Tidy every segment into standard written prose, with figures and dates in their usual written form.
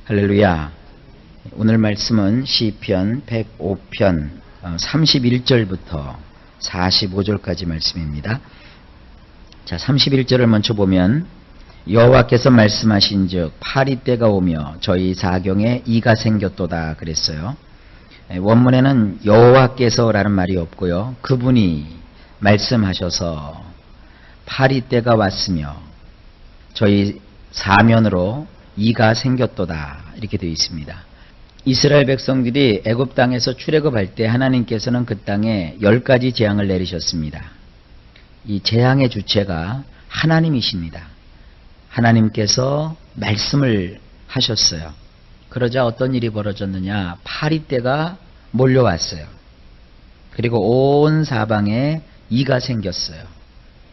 할렐루야. 오늘 말씀은 시편 105편 31절부터 45절까지 말씀입니다. 자, 31절을 먼저 보면 여호와께서 말씀하신즉 파리 때가 오며 저희 사경에 이가 생겼도다 그랬어요. 원문에는 여호와께서라는 말이 없고요. 그분이 말씀하셔서 파리 때가 왔으며 저희 사면으로 이가 생겼도다 이렇게 되어 있습니다. 이스라엘 백성들이 애굽 땅에서 출애굽할 때 하나님께서는 그 땅에 10가지 재앙을 내리셨습니다. 이 재앙의 주체가 하나님이십니다. 하나님께서 말씀을 하셨어요. 그러자 어떤 일이 벌어졌느냐? 파리떼가 몰려왔어요. 그리고 온 사방에 이가 생겼어요.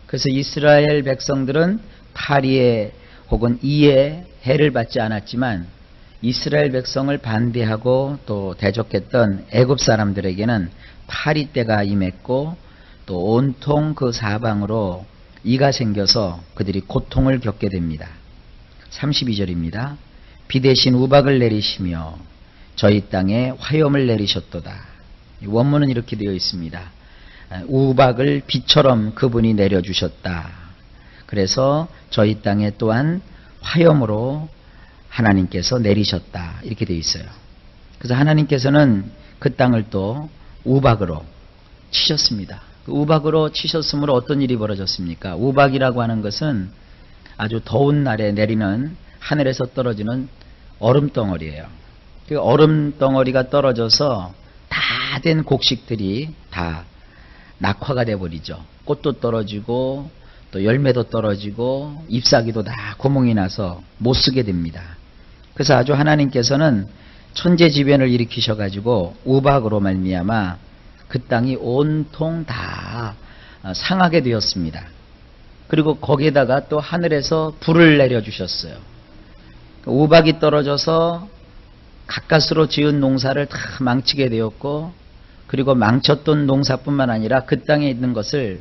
그래서 이스라엘 백성들은 파리의 혹은 이의 해를 받지 않았지만 이스라엘 백성을 반대하고 또 대적했던 애굽 사람들에게는 파리떼가 임했고 또 온통 그 사방으로 이가 생겨서 그들이 고통을 겪게 됩니다. 32절입니다. 비 대신 우박을 내리시며 저희 땅에 화염을 내리셨도다. 원문은 이렇게 되어 있습니다. 우박을 비처럼 그분이 내려주셨다. 그래서 저희 땅에 또한 화염으로 하나님께서 내리셨다. 이렇게 되어 있어요. 그래서 하나님께서는 그 땅을 또 우박으로 치셨습니다. 그 우박으로 치셨으므로 어떤 일이 벌어졌습니까? 우박이라고 하는 것은 아주 더운 날에 내리는 하늘에서 떨어지는 얼음덩어리예요. 그 얼음덩어리가 떨어져서 다 된 곡식들이 다 낙화가 돼버리죠. 꽃도 떨어지고 또 열매도 떨어지고 잎사귀도 다 구멍이 나서 못 쓰게 됩니다. 그래서 아주 하나님께서는 천재지변을 일으키셔가지고 우박으로 말미암아 그 땅이 온통 다 상하게 되었습니다. 그리고 거기에다가 또 하늘에서 불을 내려주셨어요. 우박이 떨어져서 가까스로 지은 농사를 다 망치게 되었고, 그리고 망쳤던 농사뿐만 아니라 그 땅에 있는 것을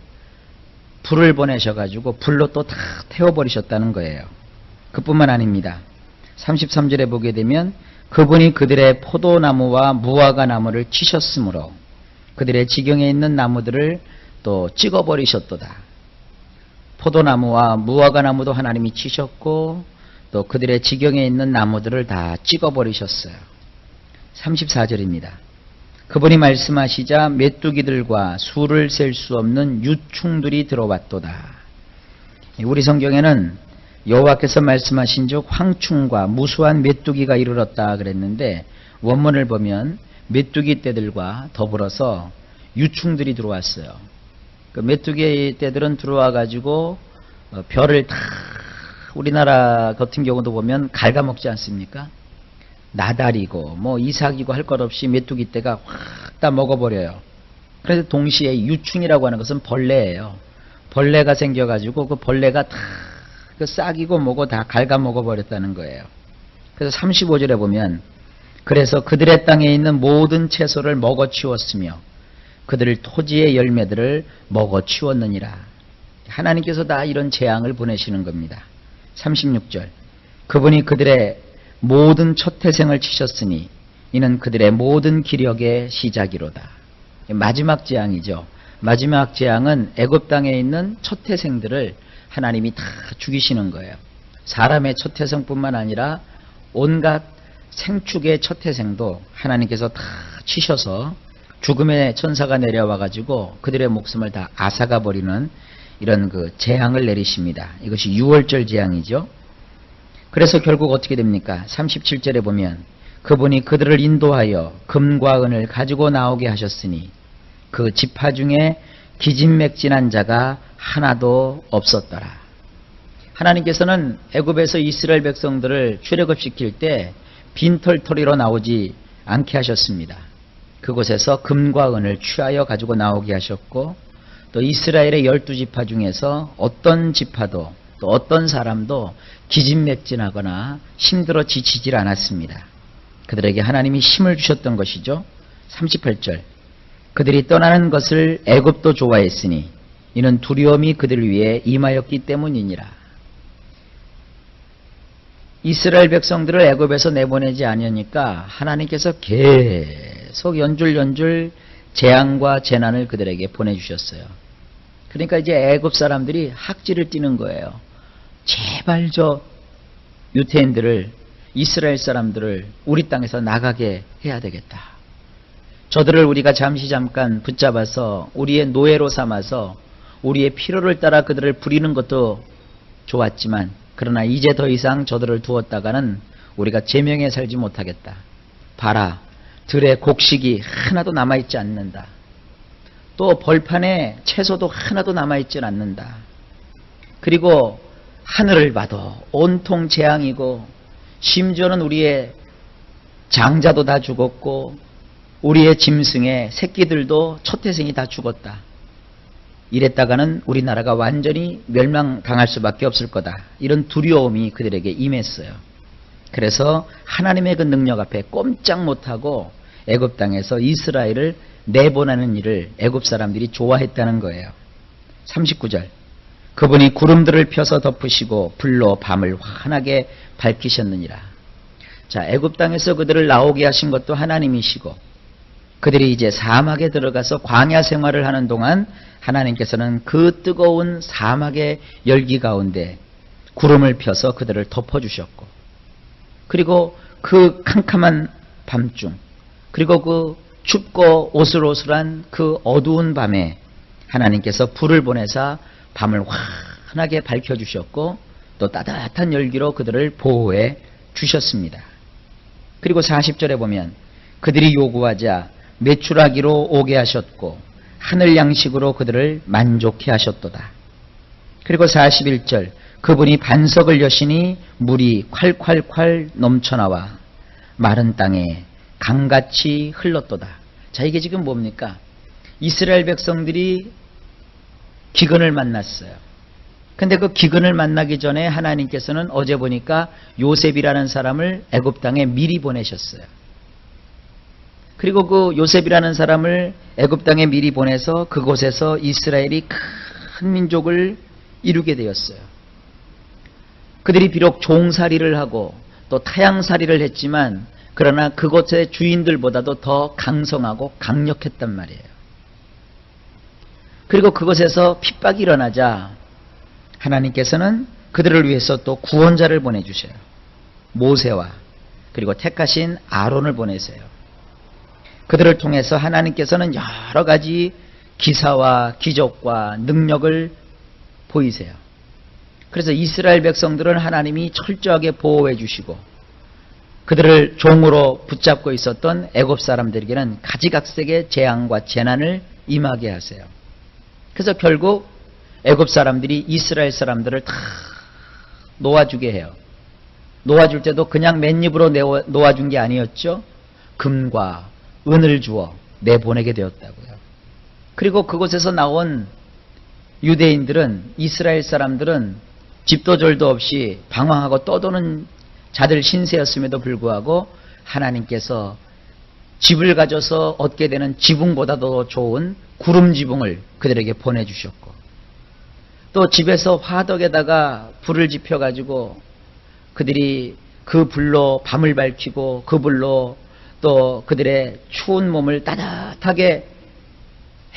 불을 보내셔가지고 불로 또 다 태워버리셨다는 거예요. 그뿐만 아닙니다. 33절에 보게 되면 그분이 그들의 포도나무와 무화과 나무를 치셨으므로 그들의 지경에 있는 나무들을 또 찍어버리셨도다. 포도나무와 무화과 나무도 하나님이 치셨고 또 그들의 지경에 있는 나무들을 다 찍어버리셨어요. 34절입니다. 그분이 말씀하시자 메뚜기들과 수를 셀 수 없는 유충들이 들어왔도다. 우리 성경에는 여호와께서 말씀하신즉 황충과 무수한 메뚜기가 이르렀다 그랬는데 원문을 보면 메뚜기 떼들과 더불어서 유충들이 들어왔어요. 그 메뚜기 떼들은 들어와 가지고 벼를 다 우리나라 같은 경우도 보면 갉아먹지 않습니까? 나달이고 뭐 이삭이고 할 것 없이 메뚜기 떼가 확 다 먹어버려요. 그래서 동시에 유충이라고 하는 것은 벌레예요. 벌레가 생겨가지고 그 벌레가 다 그 싹이고 뭐고 다 갉아먹어버렸다는 거예요. 그래서 35절에 보면 그래서 그들의 땅에 있는 모든 채소를 먹어치웠으며 그들 토지의 열매들을 먹어치웠느니라. 하나님께서 다 이런 재앙을 보내시는 겁니다. 36절 그분이 그들의 모든 첫 태생을 치셨으니 이는 그들의 모든 기력의 시작이로다. 마지막 재앙이죠. 마지막 재앙은 애굽 땅에 있는 첫 태생들을 하나님이 다 죽이시는 거예요. 사람의 첫 태생뿐만 아니라 온갖 생축의 첫 태생도 하나님께서 다 치셔서 죽음의 천사가 내려와 가지고 그들의 목숨을 다 앗아가 버리는 이런 그 재앙을 내리십니다. 이것이 6월절 재앙이죠. 그래서 결국 어떻게 됩니까? 37절에 보면 그분이 그들을 인도하여 금과 은을 가지고 나오게 하셨으니 그 지파 중에 기진맥진한 자가 하나도 없었더라. 하나님께서는 애굽에서 이스라엘 백성들을 출애굽시킬 때 빈털터리로 나오지 않게 하셨습니다. 그곳에서 금과 은을 취하여 가지고 나오게 하셨고 또 이스라엘의 12지파 중에서 어떤 지파도 또 어떤 사람도 기진맥진하거나 힘들어 지치질 않았습니다. 그들에게 하나님이 힘을 주셨던 것이죠. 38절 그들이 떠나는 것을 애굽도 좋아했으니 이는 두려움이 그들 위에 임하였기 때문이니라. 이스라엘 백성들을 애굽에서 내보내지 않으니까 하나님께서 계속 연줄 재앙과 재난을 그들에게 보내주셨어요. 그러니까 이제 애굽 사람들이 학지를 띠는 거예요. 제발 저 유태인들을, 이스라엘 사람들을 우리 땅에서 나가게 해야 되겠다. 저들을 우리가 잠깐 붙잡아서 우리의 노예로 삼아서 우리의 필요를 따라 그들을 부리는 것도 좋았지만, 그러나 이제 더 이상 저들을 두었다가는 우리가 제명에 살지 못하겠다. 봐라, 들의 곡식이 하나도 남아있지 않는다. 또 벌판에 채소도 하나도 남아있지 않는다. 그리고 하늘을 봐도 온통 재앙이고, 심지어는 우리의 장자도 다 죽었고 우리의 짐승의 새끼들도 첫 태생이 다 죽었다. 이랬다가는 우리나라가 완전히 멸망당할 수밖에 없을 거다. 이런 두려움이 그들에게 임했어요. 그래서 하나님의 그 능력 앞에 꼼짝 못하고 애굽 땅에서 이스라엘을 내보내는 일을 애굽 사람들이 좋아했다는 거예요. 39절, 그분이 구름들을 펴서 덮으시고 불로 밤을 환하게 밝히셨느니라. 자, 애굽 땅에서 그들을 나오게 하신 것도 하나님이시고, 그들이 이제 사막에 들어가서 광야 생활을 하는 동안 하나님께서는 그 뜨거운 사막의 열기 가운데 구름을 펴서 그들을 덮어주셨고, 그리고 그 캄캄한 밤중, 그리고 그 춥고 오슬오슬한 그 어두운 밤에 하나님께서 불을 보내사 밤을 환하게 밝혀주셨고, 또 따뜻한 열기로 그들을 보호해 주셨습니다. 그리고 40절에 보면 그들이 요구하자 메추라기로 오게 하셨고 하늘 양식으로 그들을 만족해 하셨도다. 그리고 41절, 그분이 반석을 여시니 물이 콸콸콸 넘쳐나와 마른 땅에 강같이 흘렀도다. 자, 이게 지금 뭡니까? 이스라엘 백성들이 기근을 만났어요. 근데 그 기근을 만나기 전에 하나님께서는 어제 보니까 요셉이라는 사람을 애굽 땅에 미리 보내셨어요. 그리고 그 요셉이라는 사람을 애굽 땅에 미리 보내서 그곳에서 이스라엘이 큰 민족을 이루게 되었어요. 그들이 비록 종살이를 하고 또 타향살이를 했지만, 그러나 그곳의 주인들보다도 더 강성하고 강력했단 말이에요. 그리고 그곳에서 핍박이 일어나자 하나님께서는 그들을 위해서 또 구원자를 보내주셔요. 모세와 그리고 택하신 아론을 보내세요. 그들을 통해서 하나님께서는 여러 가지 기사와 기적과 능력을 보이세요. 그래서 이스라엘 백성들은 하나님이 철저하게 보호해 주시고, 그들을 종으로 붙잡고 있었던 애굽 사람들에게는 가지각색의 재앙과 재난을 임하게 하세요. 그래서 결국 애굽 사람들이 이스라엘 사람들을 다 놓아주게 해요. 놓아줄 때도 그냥 맨입으로 놓아준 게 아니었죠. 금과 은을 주어 내보내게 되었다고요. 그리고 그곳에서 나온 유대인들은, 이스라엘 사람들은 집도 절도 없이 방황하고 떠도는 자들 신세였음에도 불구하고 하나님께서 집을 가져서 얻게 되는 지붕보다도 좋은 구름 지붕을 그들에게 보내주셨고, 또 집에서 화덕에다가 불을 지펴가지고 그들이 그 불로 밤을 밝히고 그 불로 또 그들의 추운 몸을 따뜻하게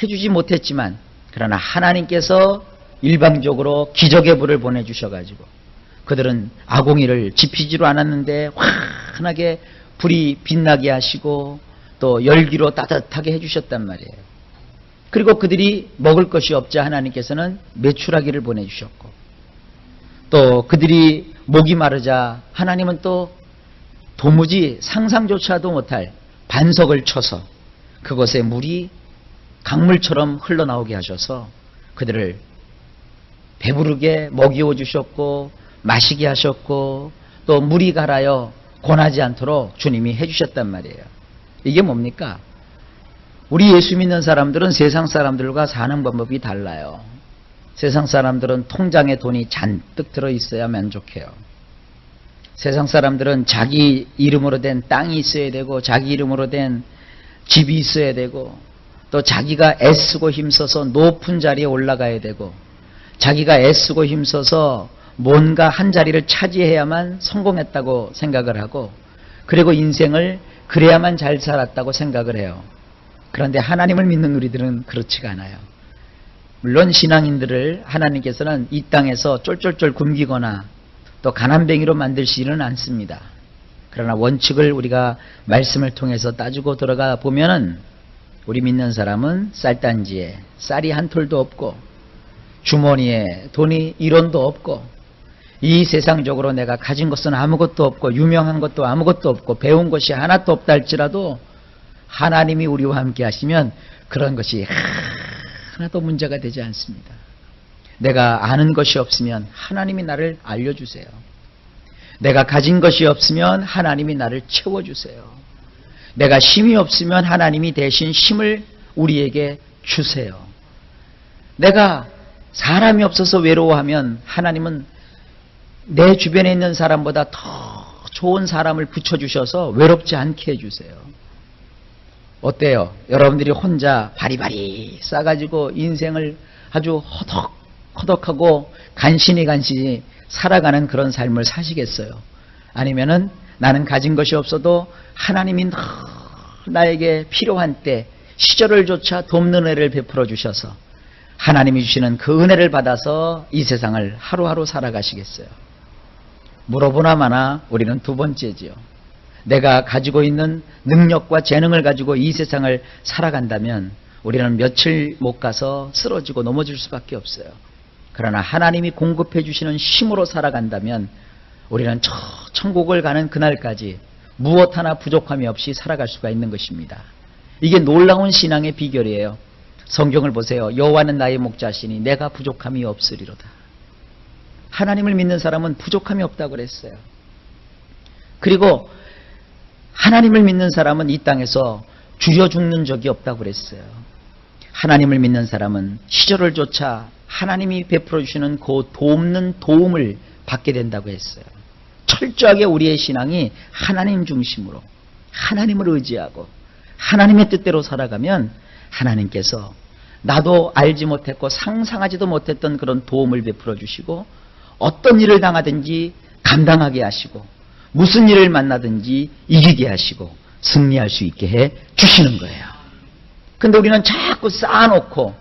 해주지 못했지만, 그러나 하나님께서 일방적으로 기적의 불을 보내주셔가지고 그들은 아궁이를 지피지도 않았는데 환하게 불이 빛나게 하시고 또 열기로 따뜻하게 해주셨단 말이에요. 그리고 그들이 먹을 것이 없자 하나님께서는 메추라기를 보내주셨고, 또 그들이 목이 마르자 하나님은 또 도무지 상상조차도 못할 반석을 쳐서 그곳에 물이 강물처럼 흘러나오게 하셔서 그들을 배부르게 먹이워 주셨고 마시게 하셨고, 또 물이 갈아여 고나지 않도록 주님이 해주셨단 말이에요. 이게 뭡니까? 우리 예수 믿는 사람들은 세상 사람들과 사는 방법이 달라요. 세상 사람들은 통장에 돈이 잔뜩 들어있어야 만족해요. 세상 사람들은 자기 이름으로 된 땅이 있어야 되고, 자기 이름으로 된 집이 있어야 되고, 또 자기가 애쓰고 힘써서 높은 자리에 올라가야 되고, 자기가 애쓰고 힘써서 뭔가 한 자리를 차지해야만 성공했다고 생각을 하고, 그리고 인생을 그래야만 잘 살았다고 생각을 해요. 그런데 하나님을 믿는 우리들은 그렇지가 않아요. 물론 신앙인들을 하나님께서는 이 땅에서 쫄쫄쫄 굶기거나 또 가난뱅이로 만드시지는 않습니다. 그러나 원칙을 우리가 말씀을 통해서 따지고 들어가 보면은 우리 믿는 사람은 쌀단지에 쌀이 한 톨도 없고 주머니에 돈이 1원도 없고 이 세상적으로 내가 가진 것은 아무것도 없고 유명한 것도 아무것도 없고 배운 것이 하나도 없다 할지라도 하나님이 우리와 함께 하시면 그런 것이 하나도 문제가 되지 않습니다. 내가 아는 것이 없으면 하나님이 나를 알려주세요. 내가 가진 것이 없으면 하나님이 나를 채워주세요. 내가 힘이 없으면 하나님이 대신 힘을 우리에게 주세요. 내가 사람이 없어서 외로워하면 하나님은 내 주변에 있는 사람보다 더 좋은 사람을 붙여주셔서 외롭지 않게 해주세요. 어때요? 여러분들이 혼자 바리바리 싸가지고 인생을 아주 허덕허덕하고 간신히 살아가는 그런 삶을 사시겠어요? 아니면은 나는 가진 것이 없어도 하나님이 나에게 필요한 때 시절을 조차 돕는 은혜를 베풀어 주셔서 하나님이 주시는 그 은혜를 받아서 이 세상을 하루하루 살아가시겠어요? 물어보나 마나 우리는 두 번째지요. 내가 가지고 있는 능력과 재능을 가지고 이 세상을 살아간다면 우리는 며칠 못 가서 쓰러지고 넘어질 수밖에 없어요. 그러나 하나님이 공급해 주시는 힘으로 살아간다면 우리는 천국을 가는 그날까지 무엇 하나 부족함이 없이 살아갈 수가 있는 것입니다. 이게 놀라운 신앙의 비결이에요. 성경을 보세요. 여호와는 나의 목자시니 내가 부족함이 없으리로다. 하나님을 믿는 사람은 부족함이 없다고 그랬어요. 그리고 하나님을 믿는 사람은 이 땅에서 줄여 죽는 적이 없다고 그랬어요. 하나님을 믿는 사람은 시절을 조차 하나님이 베풀어 주시는 그 돕는 도움을 받게 된다고 했어요. 철저하게 우리의 신앙이 하나님 중심으로 하나님을 의지하고 하나님의 뜻대로 살아가면 하나님께서 나도 알지 못했고 상상하지도 못했던 그런 도움을 베풀어 주시고 어떤 일을 당하든지 감당하게 하시고 무슨 일을 만나든지 이기게 하시고 승리할 수 있게 해 주시는 거예요. 근데 우리는 자꾸 쌓아놓고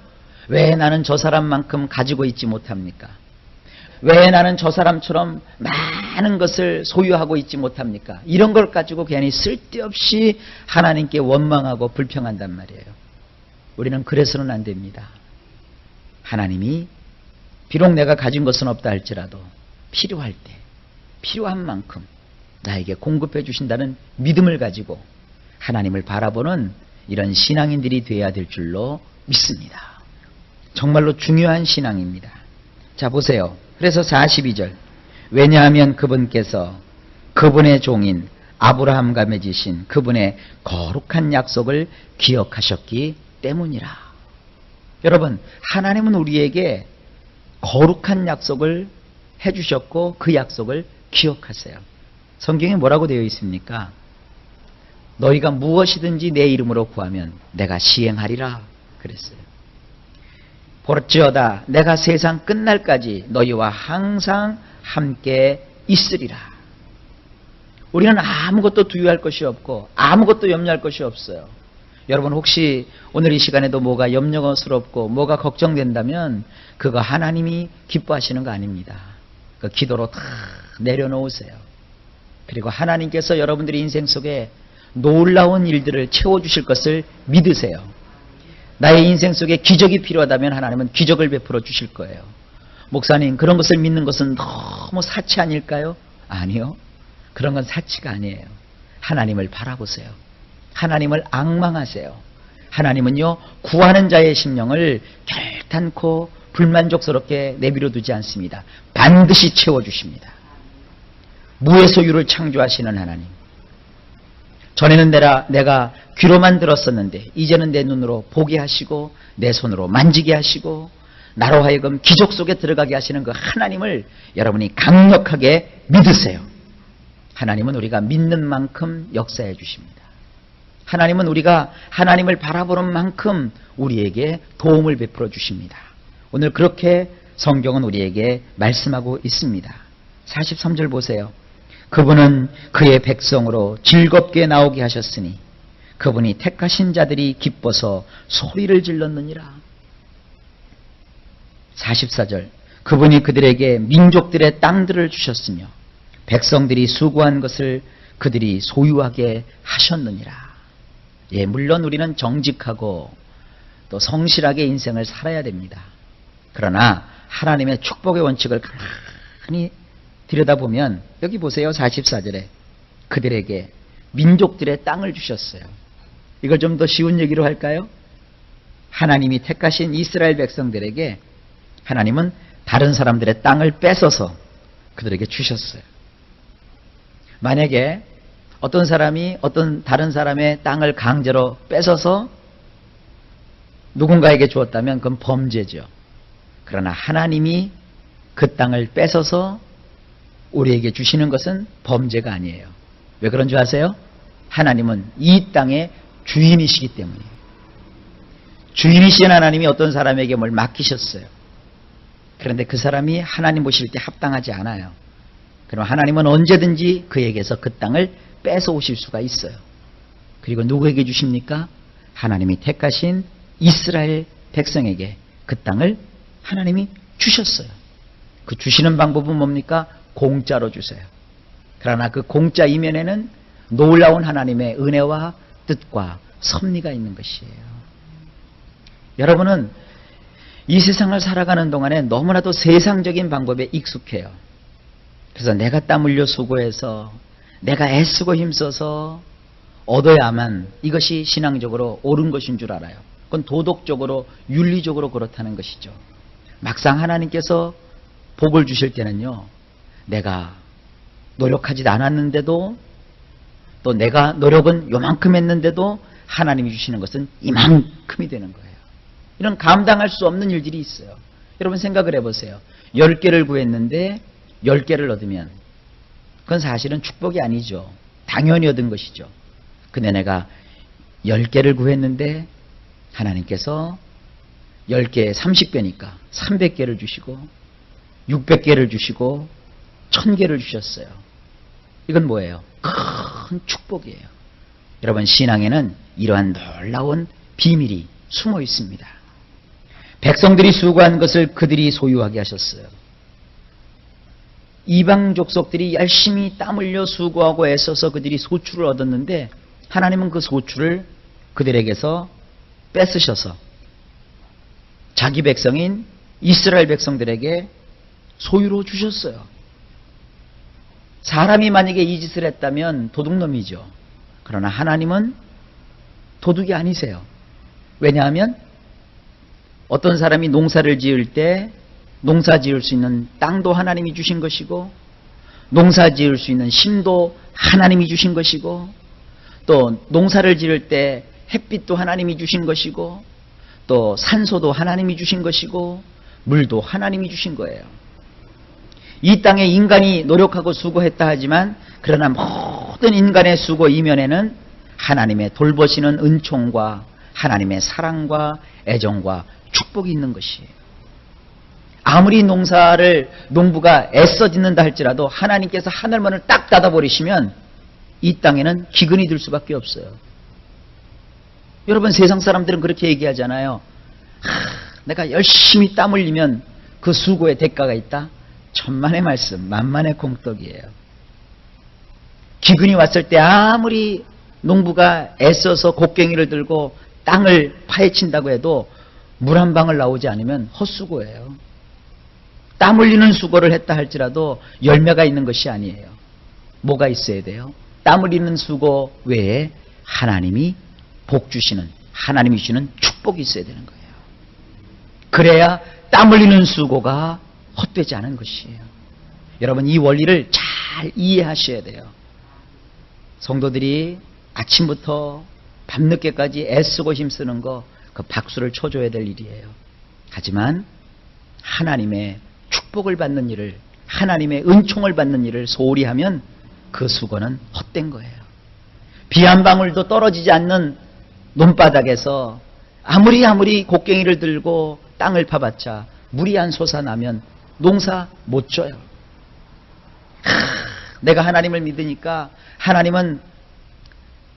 왜 나는 저 사람만큼 가지고 있지 못합니까? 왜 나는 저 사람처럼 많은 것을 소유하고 있지 못합니까? 이런 걸 가지고 괜히 쓸데없이 하나님께 원망하고 불평한단 말이에요. 우리는 그래서는 안 됩니다. 하나님이 비록 내가 가진 것은 없다 할지라도 필요할 때 필요한 만큼 나에게 공급해 주신다는 믿음을 가지고 하나님을 바라보는 이런 신앙인들이 되어야 될 줄로 믿습니다. 정말로 중요한 신앙입니다. 자 보세요. 그래서 42절 왜냐하면 그분께서 그분의 종인 아브라함과 맺으신 그분의 거룩한 약속을 기억하셨기 때문이라. 여러분 하나님은 우리에게 거룩한 약속을 해주셨고 그 약속을 기억하세요. 성경에 뭐라고 되어 있습니까? 너희가 무엇이든지 내 이름으로 구하면 내가 시행하리라 그랬어요. 볼지어다 내가 세상 끝날까지 너희와 항상 함께 있으리라. 우리는 아무것도 두려워할 것이 없고 아무것도 염려할 것이 없어요. 여러분 혹시 오늘 이 시간에도 뭐가 염려스럽고 뭐가 걱정된다면 그거 하나님이 기뻐하시는 거 아닙니다. 그 기도로 다 내려놓으세요. 그리고 하나님께서 여러분들의 인생 속에 놀라운 일들을 채워주실 것을 믿으세요. 나의 인생 속에 기적이 필요하다면 하나님은 기적을 베풀어 주실 거예요. 목사님 그런 것을 믿는 것은 너무 사치 아닐까요? 아니요. 그런 건 사치가 아니에요. 하나님을 바라보세요. 하나님을 앙망하세요. 하나님은요 구하는 자의 심령을 결단코 불만족스럽게 내버려 두지 않습니다. 반드시 채워주십니다. 무의 소유를 창조하시는 하나님. 전에는 내가 귀로만 들었었는데 이제는 내 눈으로 보게 하시고 내 손으로 만지게 하시고 나로 하여금 기적 속에 들어가게 하시는 그 하나님을 여러분이 강력하게 믿으세요. 하나님은 우리가 믿는 만큼 역사해 주십니다. 하나님은 우리가 하나님을 바라보는 만큼 우리에게 도움을 베풀어 주십니다. 오늘 그렇게 성경은 우리에게 말씀하고 있습니다. 43절 보세요. 그분은 그의 백성으로 즐겁게 나오게 하셨으니 그분이 택하신 자들이 기뻐서 소리를 질렀느니라. 44절. 그분이 그들에게 민족들의 땅들을 주셨으며 백성들이 수고한 것을 그들이 소유하게 하셨느니라. 예, 물론 우리는 정직하고 또 성실하게 인생을 살아야 됩니다. 그러나 하나님의 축복의 원칙을 가만히 들여다보면 여기 보세요. 44절에 그들에게 민족들의 땅을 주셨어요. 이걸 좀 더 쉬운 얘기로 할까요? 하나님이 택하신 이스라엘 백성들에게 하나님은 다른 사람들의 땅을 뺏어서 그들에게 주셨어요. 만약에 어떤 사람이 어떤 다른 사람의 땅을 강제로 뺏어서 누군가에게 주었다면 그건 범죄죠. 그러나 하나님이 그 땅을 뺏어서 우리에게 주시는 것은 범죄가 아니에요. 왜 그런 줄 아세요? 하나님은 이 땅의 주인이시기 때문이에요. 주인이신 하나님이 어떤 사람에게 뭘 맡기셨어요. 그런데 그 사람이 하나님 보실 때 합당하지 않아요. 그럼 하나님은 언제든지 그에게서 그 땅을 뺏어 오실 수가 있어요. 그리고 누구에게 주십니까? 하나님이 택하신 이스라엘 백성에게 그 땅을 하나님이 주셨어요. 그 주시는 방법은 뭡니까? 공짜로 주세요. 그러나 그 공짜 이면에는 놀라운 하나님의 은혜와 뜻과 섭리가 있는 것이에요. 여러분은 이 세상을 살아가는 동안에 너무나도 세상적인 방법에 익숙해요. 그래서 내가 땀 흘려 수고해서 내가 애쓰고 힘써서 얻어야만 이것이 신앙적으로 옳은 것인 줄 알아요. 그건 도덕적으로 윤리적으로 그렇다는 것이죠. 막상 하나님께서 복을 주실 때는요, 내가 노력하지 않았는데도 또 내가 노력은 요만큼 했는데도 하나님이 주시는 것은 이만큼이 되는 거예요. 이런 감당할 수 없는 일들이 있어요. 여러분 생각을 해보세요. 10개를 구했는데 10개를 얻으면 그건 사실은 축복이 아니죠. 당연히 얻은 것이죠. 근데 내가 10개를 구했는데 하나님께서 10개에 30배니까 300개를 주시고 600개를 주시고 1000개를 주셨어요. 이건 뭐예요? 큰 축복이에요. 여러분 신앙에는 이러한 놀라운 비밀이 숨어 있습니다. 백성들이 수고한 것을 그들이 소유하게 하셨어요. 이방 족속들이 열심히 땀 흘려 수고하고 애써서 그들이 소출을 얻었는데 하나님은 그 소출을 그들에게서 뺏으셔서 자기 백성인 이스라엘 백성들에게 소유로 주셨어요. 사람이 만약에 이 짓을 했다면 도둑놈이죠. 그러나 하나님은 도둑이 아니세요. 왜냐하면 어떤 사람이 농사를 지을 때 농사 지을 수 있는 땅도 하나님이 주신 것이고 농사 지을 수 있는 힘도 하나님이 주신 것이고 또 농사를 지을 때 햇빛도 하나님이 주신 것이고 또 산소도 하나님이 주신 것이고 물도 하나님이 주신 거예요. 이 땅에 인간이 노력하고 수고했다 하지만 그러나 모든 인간의 수고 이면에는 하나님의 돌보시는 은총과 하나님의 사랑과 애정과 축복이 있는 것이에요. 아무리 농부가 애써 짓는다 할지라도 하나님께서 하늘문을 딱 닫아버리시면 이 땅에는 기근이 들 수밖에 없어요. 여러분 세상 사람들은 그렇게 얘기하잖아요. 내가 열심히 땀 흘리면 그 수고의 대가가 있다. 천만의 말씀, 만만의 공덕이에요. 기근이 왔을 때 아무리 농부가 애써서 곡괭이를 들고 땅을 파헤친다고 해도 물 한 방울 나오지 않으면 헛수고예요. 땀 흘리는 수고를 했다 할지라도 열매가 있는 것이 아니에요. 뭐가 있어야 돼요? 땀 흘리는 수고 외에 하나님이 복 주시는, 하나님이 주시는 축복이 있어야 되는 거예요. 그래야 땀 흘리는 수고가 헛되지 않은 것이에요. 여러분 이 원리를 잘 이해하셔야 돼요. 성도들이 아침부터 밤늦게까지 애쓰고 힘쓰는 거 그 박수를 쳐줘야 될 일이에요. 하지만 하나님의 축복을 받는 일을, 하나님의 은총을 받는 일을 소홀히 하면 그 수고는 헛된 거예요. 비 한 방울도 떨어지지 않는 논바닥에서 아무리 곡괭이를 들고 땅을 파봤자 물이 안 솟아나면 농사 못 져요. 내가 하나님을 믿으니까 하나님은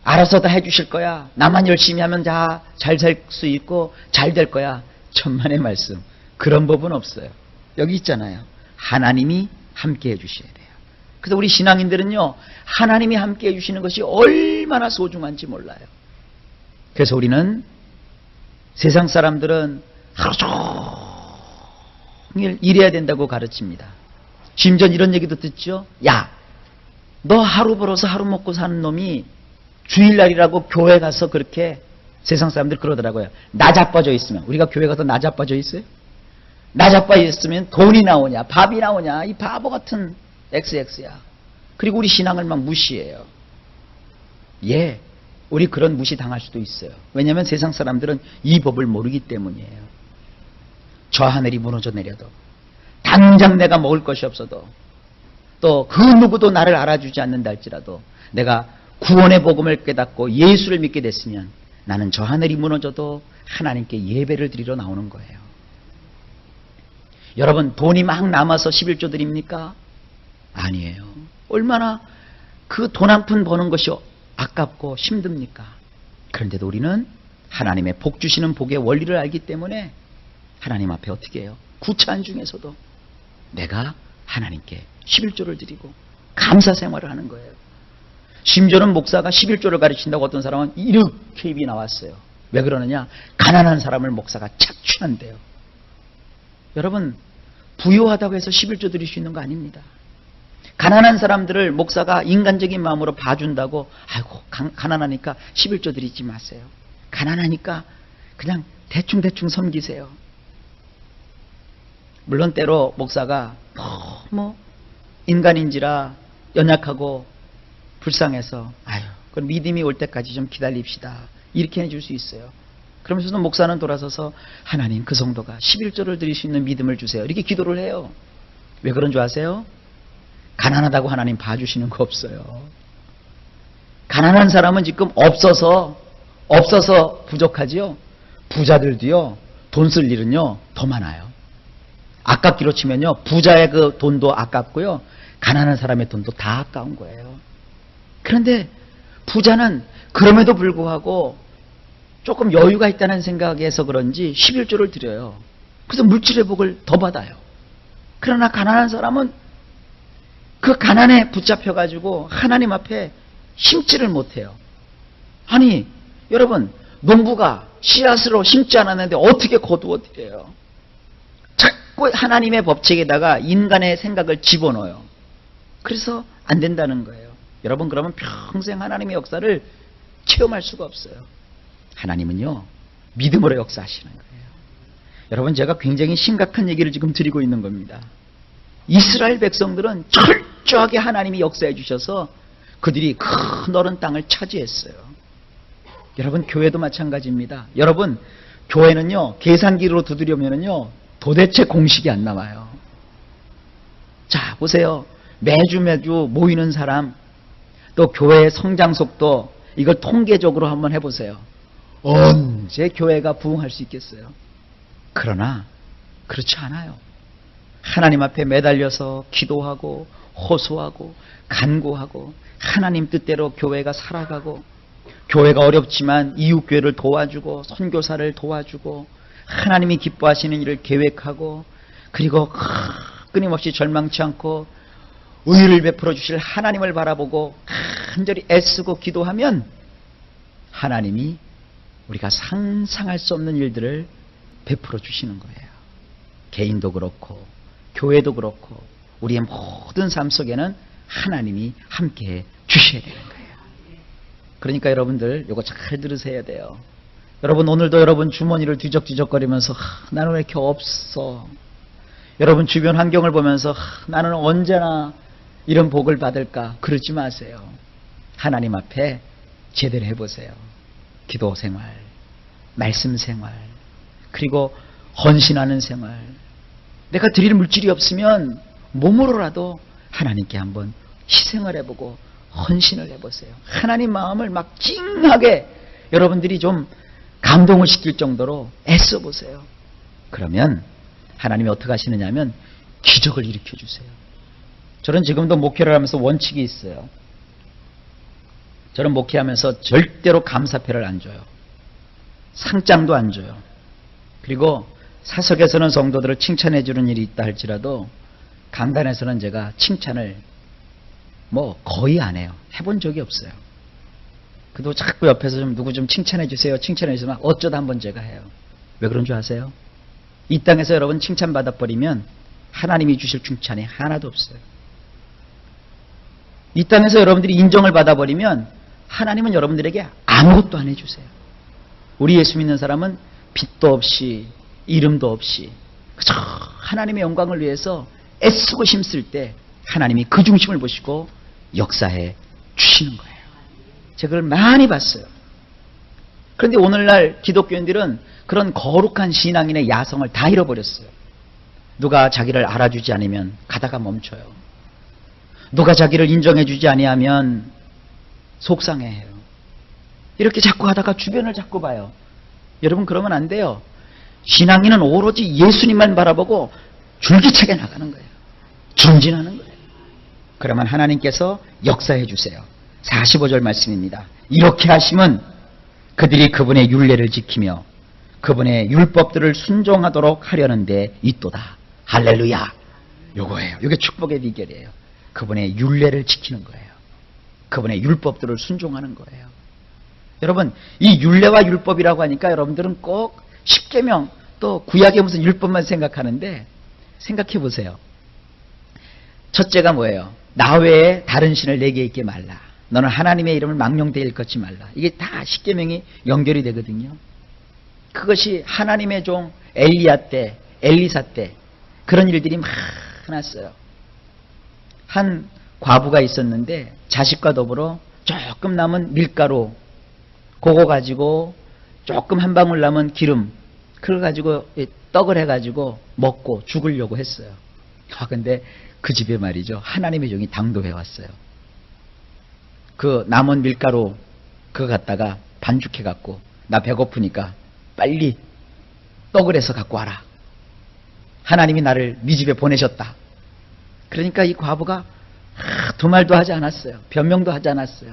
알아서 다 해주실 거야. 나만 열심히 하면 다 잘 살 수 있고 잘 될 거야. 천만의 말씀. 그런 법은 없어요. 여기 있잖아요. 하나님이 함께 해주셔야 돼요. 그래서 우리 신앙인들은요, 하나님이 함께 해주시는 것이 얼마나 소중한지 몰라요. 그래서 우리는 세상 사람들은 하루 종일 일해야 된다고 가르칩니다. 심지어 이런 얘기도 듣죠. 야, 너 하루 벌어서 하루 먹고 사는 놈이 주일날이라고 교회 가서 그렇게 세상 사람들 그러더라고요. 나자빠져 있으면. 우리가 교회 가서 나자빠져 있어요? 나자빠져 있으면 돈이 나오냐, 밥이 나오냐, 이 바보 같은 XX야. 그리고 우리 신앙을 막 무시해요. 예, 우리 그런 무시 당할 수도 있어요. 왜냐하면 세상 사람들은 이 법을 모르기 때문이에요. 저 하늘이 무너져 내려도, 당장 내가 먹을 것이 없어도, 또 그 누구도 나를 알아주지 않는다 할지라도 내가 구원의 복음을 깨닫고 예수를 믿게 됐으면 나는 저 하늘이 무너져도 하나님께 예배를 드리러 나오는 거예요. 여러분, 돈이 막 남아서 11조 드립니까? 아니에요. 얼마나 그 돈 한 푼 버는 것이 아깝고 힘듭니까? 그런데도 우리는 하나님의 복 주시는 복의 원리를 알기 때문에 하나님 앞에 어떻게 해요? 구차한 중에서도 내가 하나님께 11조를 드리고 감사 생활을 하는 거예요. 심지어는 목사가 11조를 가르친다고 어떤 사람은 이렇게 입이 나왔어요. 왜 그러느냐? 가난한 사람을 목사가 착취한대요. 여러분, 부유하다고 해서 11조 드릴 수 있는 거 아닙니다. 가난한 사람들을 목사가 인간적인 마음으로 봐준다고 아이고 가난하니까 11조 드리지 마세요. 가난하니까 그냥 대충대충 섬기세요. 물론 때로 목사가 너무 인간인지라 연약하고 불쌍해서 그럼 믿음이 올 때까지 좀 기다립시다. 이렇게 해줄 수 있어요. 그러면서도 목사는 돌아서서 하나님, 그 성도가 11조를 드릴 수 있는 믿음을 주세요. 이렇게 기도를 해요. 왜 그런 줄 아세요? 가난하다고 하나님 봐주시는 거 없어요. 가난한 사람은 지금 없어서 부족하지요. 부자들도요, 돈 쓸 일은요 더 많아요. 아깝기로 치면요, 부자의 그 돈도 아깝고요, 가난한 사람의 돈도 다 아까운 거예요. 그런데 부자는 그럼에도 불구하고 조금 여유가 있다는 생각에서 그런지 11조를 드려요. 그래서 물질의 복을 더 받아요. 그러나 가난한 사람은 그 가난에 붙잡혀가지고 하나님 앞에 심지를 못해요. 아니 여러분, 농부가 씨앗으로 심지 않았는데 어떻게 거두어 드려요? 자꾸 하나님의 법칙에다가 인간의 생각을 집어넣어요. 그래서 안 된다는 거예요. 여러분, 그러면 평생 하나님의 역사를 체험할 수가 없어요. 하나님은요, 믿음으로 역사하시는 거예요. 여러분, 제가 굉장히 심각한 얘기를 지금 드리고 있는 겁니다. 이스라엘 백성들은 철저하게 하나님이 역사해 주셔서 그들이 큰 넓은 땅을 차지했어요. 여러분, 교회도 마찬가지입니다. 여러분, 교회는요, 계산기로 두드려면은요, 도대체 공식이 안 나와요. 자, 보세요. 매주 모이는 사람, 또 교회의 성장 속도, 이걸 통계적으로 한번 해보세요. 언제 교회가 부흥할 수 있겠어요? 그러나 그렇지 않아요. 하나님 앞에 매달려서 기도하고 호소하고 간구하고 하나님 뜻대로 교회가 살아가고, 교회가 어렵지만 이웃교회를 도와주고 선교사를 도와주고 하나님이 기뻐하시는 일을 계획하고, 그리고 끊임없이 절망치 않고 의를 베풀어 주실 하나님을 바라보고 간절히 애쓰고 기도하면 하나님이 우리가 상상할 수 없는 일들을 베풀어 주시는 거예요. 개인도 그렇고 교회도 그렇고 우리의 모든 삶 속에는 하나님이 함께해 주셔야 되는 거예요. 그러니까 여러분들 이거 잘 들으셔야 돼요. 여러분, 오늘도 여러분 주머니를 뒤적뒤적거리면서 나는 왜 이렇게 없어? 여러분 주변 환경을 보면서 나는 언제나 이런 복을 받을까? 그러지 마세요. 하나님 앞에 제대로 해보세요. 기도 생활, 말씀 생활, 그리고 헌신하는 생활. 내가 드릴 물질이 없으면 몸으로라도 하나님께 한번 희생을 해보고 헌신을 해보세요. 하나님 마음을 막 찡하게 여러분들이 좀 감동을 시킬 정도로 애써보세요. 그러면 하나님이 어떻게 하시느냐 하면 기적을 일으켜 주세요. 저는 지금도 목회를 하면서 원칙이 있어요. 저는 목회하면서 절대로 감사패를 안 줘요. 상장도 안 줘요. 그리고 사석에서는 성도들을 칭찬해 주는 일이 있다 할지라도 강단에서는 제가 칭찬을 거의 안 해요. 해본 적이 없어요. 그래도 자꾸 옆에서 누구 좀 칭찬해 주세요. 칭찬해 주시면 어쩌다 한번 제가 해요. 왜 그런 줄 아세요? 이 땅에서 여러분 칭찬받아 버리면 하나님이 주실 칭찬이 하나도 없어요. 이 땅에서 여러분들이 인정을 받아 버리면 하나님은 여러분들에게 아무것도 안 해주세요. 우리 예수 믿는 사람은 빛도 없이 이름도 없이 그저 하나님의 영광을 위해서 애쓰고 힘쓸 때 하나님이 그 중심을 보시고 역사해 주시는 거예요. 제가 그걸 많이 봤어요. 그런데 오늘날 기독교인들은 그런 거룩한 신앙인의 야성을 다 잃어버렸어요. 누가 자기를 알아주지 않으면 가다가 멈춰요. 누가 자기를 인정해 주지 아니하면 속상해해요. 이렇게 자꾸 하다가 주변을 자꾸 봐요. 여러분 그러면 안 돼요. 신앙인은 오로지 예수님만 바라보고 줄기차게 나가는 거예요. 전진하는 거예요. 그러면 하나님께서 역사해 주세요. 45절 말씀입니다. 이렇게 하시면 그들이 그분의 율례를 지키며 그분의 율법들을 순종하도록 하려는데 있도다. 할렐루야. 요거예요. 이게 축복의 비결이에요. 그분의 율례를 지키는 거예요. 그분의 율법들을 순종하는 거예요. 여러분 이 율례와 율법이라고 하니까 여러분들은 꼭 십계명 또 구약의 무슨 율법만 생각하는데 생각해 보세요. 첫째가 뭐예요? 나 외에 다른 신을 내게 있게 말라. 너는 하나님의 이름을 망령되이 일컫지 말라. 이게 다 십계명이 연결이 되거든요. 그것이 하나님의 종 엘리야 때, 엘리사 때 그런 일들이 많았어요. 한 과부가 있었는데 자식과 더불어 조금 남은 밀가루 그거 가지고 조금 한 방울 남은 기름 그걸 가지고 떡을 해가지고 먹고 죽으려고 했어요. 근데 그 집에 말이죠. 하나님의 종이 당도해 왔어요. 그 남은 밀가루 그거 갖다가 반죽해 갖고 나 배고프니까 빨리 떡을 해서 갖고 와라. 하나님이 나를 네 집에 보내셨다. 그러니까 이 과부가 두 말도 하지 않았어요. 변명도 하지 않았어요.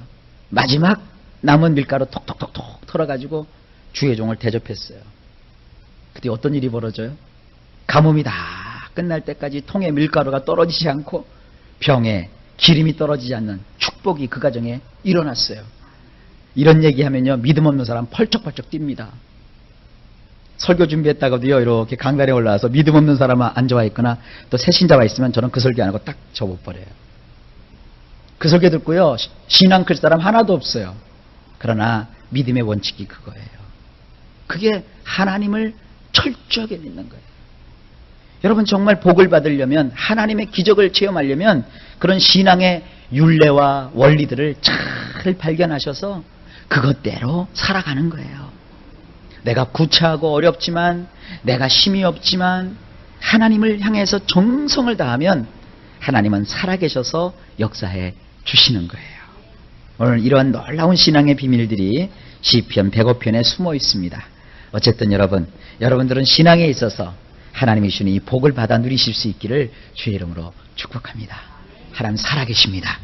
마지막 남은 밀가루 톡톡톡톡 털어가지고 주의 종을 대접했어요. 그때 어떤 일이 벌어져요? 가뭄이 다 끝날 때까지 통에 밀가루가 떨어지지 않고 병에 기름이 떨어지지 않는 축복이 그 가정에 일어났어요. 이런 얘기하면요 믿음 없는 사람 펄쩍펄쩍 뜁니다. 설교 준비했다가도요 이렇게 강단에 올라와서 믿음 없는 사람 앉아와 있거나 또 새신자가 있으면 저는 그 설교 안 하고 딱 접어버려요. 그 설교 듣고요 신앙 클 사람 하나도 없어요. 그러나 믿음의 원칙이 그거예요. 그게 하나님을 철저하게 믿는 거예요. 여러분 정말 복을 받으려면 하나님의 기적을 체험하려면 그런 신앙의 율례와 원리들을 잘 발견하셔서 그것대로 살아가는 거예요. 내가 구차하고 어렵지만 내가 힘이 없지만 하나님을 향해서 정성을 다하면 하나님은 살아계셔서 역사해 주시는 거예요. 오늘 이러한 놀라운 신앙의 비밀들이 시편 105편에 숨어 있습니다. 어쨌든 여러분들은 신앙에 있어서 하나님이 주신 이 복을 받아 누리실 수 있기를 주의 이름으로 축복합니다. 하나님 살아계십니다.